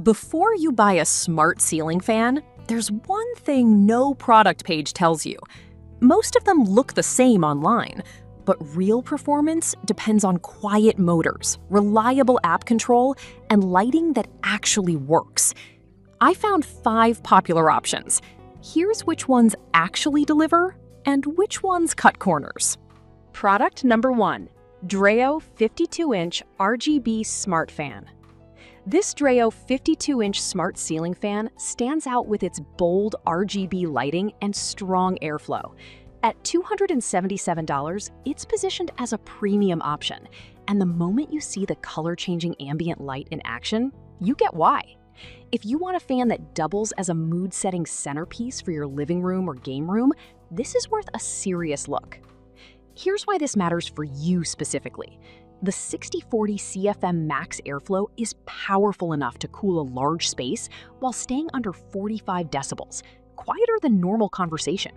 Before you buy a smart ceiling fan, there's one thing no product page tells you. Most of them look the same online, but real performance depends on quiet motors, reliable app control, and lighting that actually works. I found 5 popular options. Here's which ones actually deliver and which ones cut corners. Product number 1, Dreo 52-inch RGB Smart Fan. This Dreo 52-inch smart ceiling fan stands out with its bold RGB lighting and strong airflow. At $277, it's positioned as a premium option, and the moment you see the color-changing ambient light in action, you get why. If you want a fan that doubles as a mood-setting centerpiece for your living room or game room, this is worth a serious look. Here's why this matters for you specifically. The 60/40 CFM max airflow is powerful enough to cool a large space while staying under 45 decibels, quieter than normal conversation.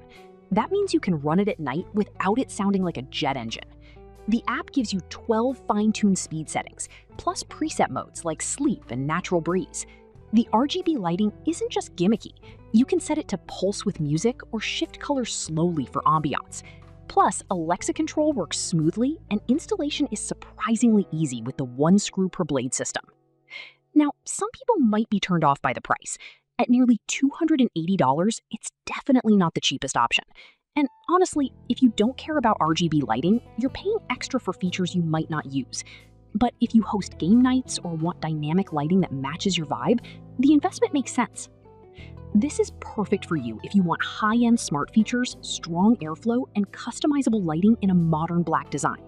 That means you can run it at night without it sounding like a jet engine. The app gives you 12 fine-tuned speed settings, plus preset modes like sleep and natural breeze. The RGB lighting isn't just gimmicky. You can set it to pulse with music or shift colors slowly for ambiance. Plus, Alexa control works smoothly, and installation is surprisingly easy with the 1 screw per blade system. Now, some people might be turned off by the price. At nearly $280, it's definitely not the cheapest option. And honestly, if you don't care about RGB lighting, you're paying extra for features you might not use. But if you host game nights or want dynamic lighting that matches your vibe, the investment makes sense. This is perfect for you if you want high-end smart features, strong airflow, and customizable lighting in a modern black design.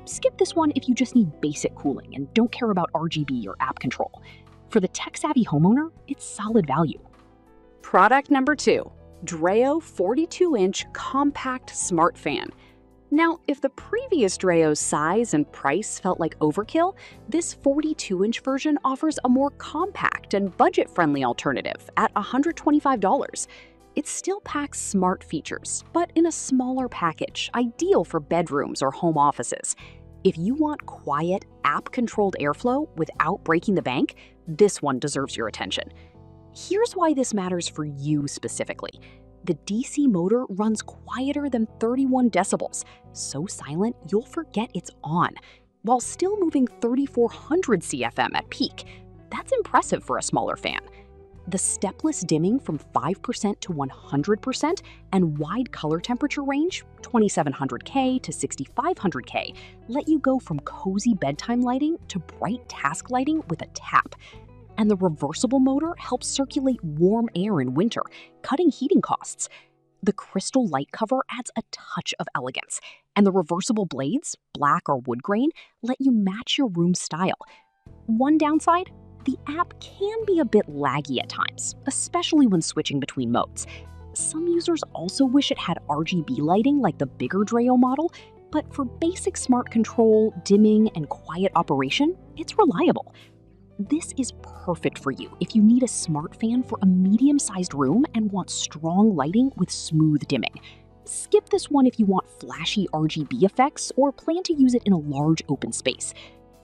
Skip this one if you just need basic cooling and don't care about RGB or app control. For the tech-savvy homeowner, it's solid value. Product number 2, Dreo 42-inch Compact Smart Fan. Now, if the previous Dreo's size and price felt like overkill, this 42-inch version offers a more compact and budget-friendly alternative at $125. It still packs smart features, but in a smaller package, ideal for bedrooms or home offices. If you want quiet, app-controlled airflow without breaking the bank, this one deserves your attention. Here's why this matters for you specifically. The DC motor runs quieter than 31 decibels, so silent you'll forget it's on, while still moving 3,400 CFM at peak. That's impressive for a smaller fan. The stepless dimming from 5% to 100% and wide color temperature range, 2700K to 6500K, let you go from cozy bedtime lighting to bright task lighting with a tap. And the reversible motor helps circulate warm air in winter, cutting heating costs. The crystal light cover adds a touch of elegance, and the reversible blades, black or wood grain, let you match your room style. One downside? The app can be a bit laggy at times, especially when switching between modes. Some users also wish it had RGB lighting like the bigger Dreo model, but for basic smart control, dimming, and quiet operation, it's reliable. This is perfect for you if you need a smart fan for a medium-sized room and want strong lighting with smooth dimming. Skip this one if you want flashy RGB effects or plan to use it in a large open space.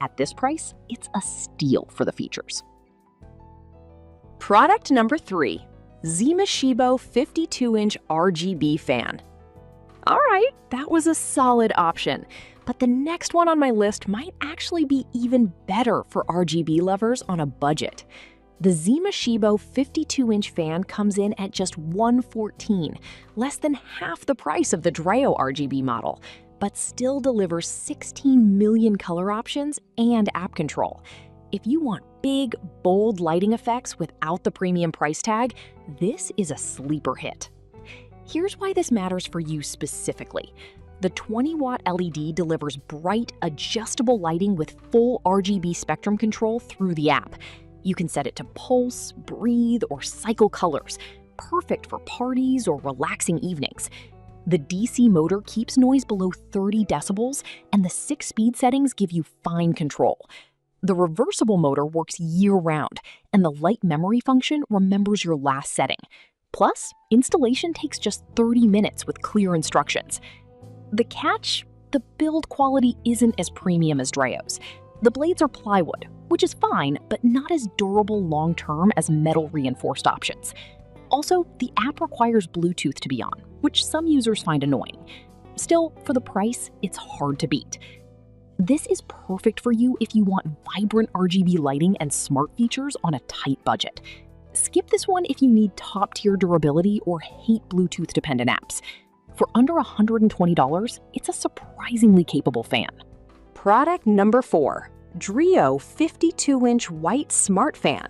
At this price, it's a steal for the features. Product number 3, Zimashibo 52-inch RGB fan. All right, that was a solid option. But the next one on my list might actually be even better for RGB lovers on a budget. The Zimashibo 52-inch fan comes in at just $114, less than half the price of the Dreo RGB model, but still delivers 16 million color options and app control. If you want big, bold lighting effects without the premium price tag, this is a sleeper hit. Here's why this matters for you specifically. The 20-watt LED delivers bright, adjustable lighting with full RGB spectrum control through the app. You can set it to pulse, breathe, or cycle colors, perfect for parties or relaxing evenings. The DC motor keeps noise below 30 decibels, and the 6 speed settings give you fine control. The reversible motor works year-round, and the light memory function remembers your last setting. Plus, installation takes just 30 minutes with clear instructions. The catch? The build quality isn't as premium as Dreo's. The blades are plywood, which is fine, but not as durable long-term as metal-reinforced options. Also, the app requires Bluetooth to be on, which some users find annoying. Still, for the price, it's hard to beat. This is perfect for you if you want vibrant RGB lighting and smart features on a tight budget. Skip this one if you need top-tier durability or hate Bluetooth-dependent apps. For under $120, it's a surprisingly capable fan. Product number 4, Drio 52-inch white smart fan.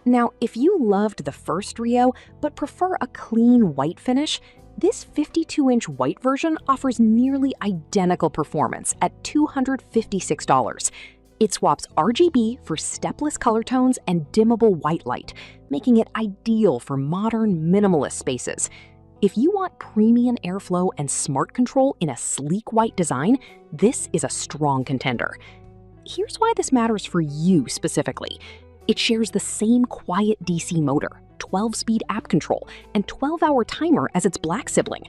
Now, if you loved the first Drio but prefer a clean white finish, this 52-inch white version offers nearly identical performance at $256. It swaps RGB for stepless color tones and dimmable white light, making it ideal for modern, minimalist spaces. If you want premium airflow and smart control in a sleek white design, this is a strong contender. Here's why this matters for you specifically. It shares the same quiet DC motor, 12-speed app control, and 12-hour timer as its black sibling.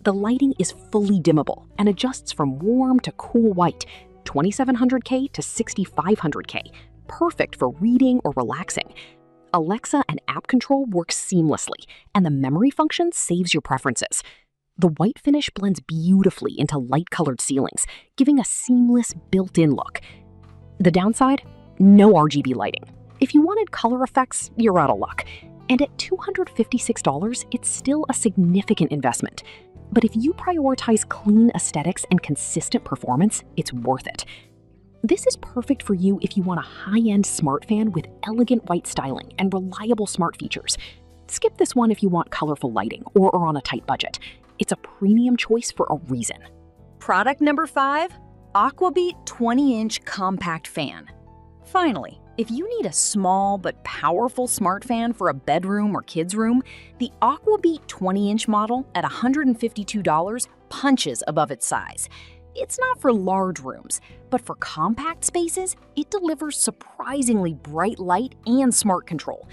The lighting is fully dimmable and adjusts from warm to cool white, 2700K to 6500K, perfect for reading or relaxing. Alexa and app control work seamlessly, and the memory function saves your preferences. The white finish blends beautifully into light-colored ceilings, giving a seamless built-in look. The downside? No RGB lighting. If you wanted color effects, you're out of luck. And at $256, it's still a significant investment. But if you prioritize clean aesthetics and consistent performance, it's worth it. This is perfect for you if you want a high-end smart fan with elegant white styling and reliable smart features. Skip this one if you want colorful lighting or are on a tight budget. It's a premium choice for a reason. Product number 5, Aquabeat 20-inch compact fan. Finally, if you need a small but powerful smart fan for a bedroom or kids' room, the Aquabeat 20-inch model at $152 punches above its size. It's not for large rooms, but for compact spaces, it delivers surprisingly bright light and smart control.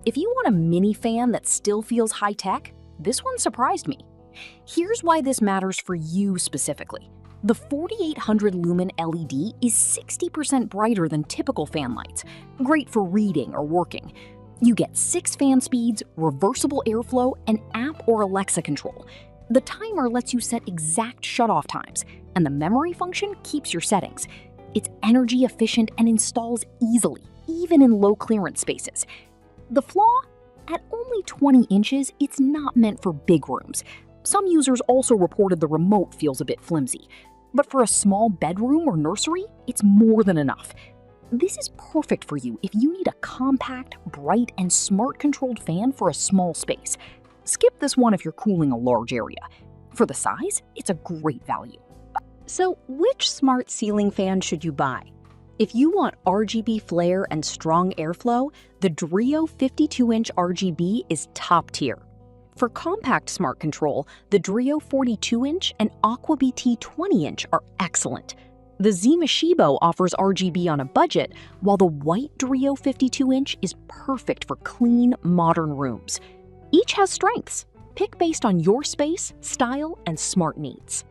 If you want a mini fan that still feels high-tech, this one surprised me. Here's why this matters for you specifically. The 4800 lumen LED is 60% brighter than typical fan lights, great for reading or working. You get 6 fan speeds, reversible airflow, and app or Alexa control. The timer lets you set exact shutoff times, and the memory function keeps your settings. It's energy efficient and installs easily, even in low clearance spaces. The flaw? At only 20 inches, it's not meant for big rooms. Some users also reported the remote feels a bit flimsy. But for a small bedroom or nursery, it's more than enough. This is perfect for you if you need a compact, bright, and smart-controlled fan for a small space. Skip this one if you're cooling a large area. For the size, it's a great value. So, which smart ceiling fan should you buy? If you want RGB flare and strong airflow, the Drio 52-inch RGB is top tier. For compact smart control, the Drio 42-inch and Aquabeat 20-inch are excellent. The Zimashibo offers RGB on a budget, while the white Drio 52-inch is perfect for clean, modern rooms. Each has strengths. Pick based on your space, style, and smart needs.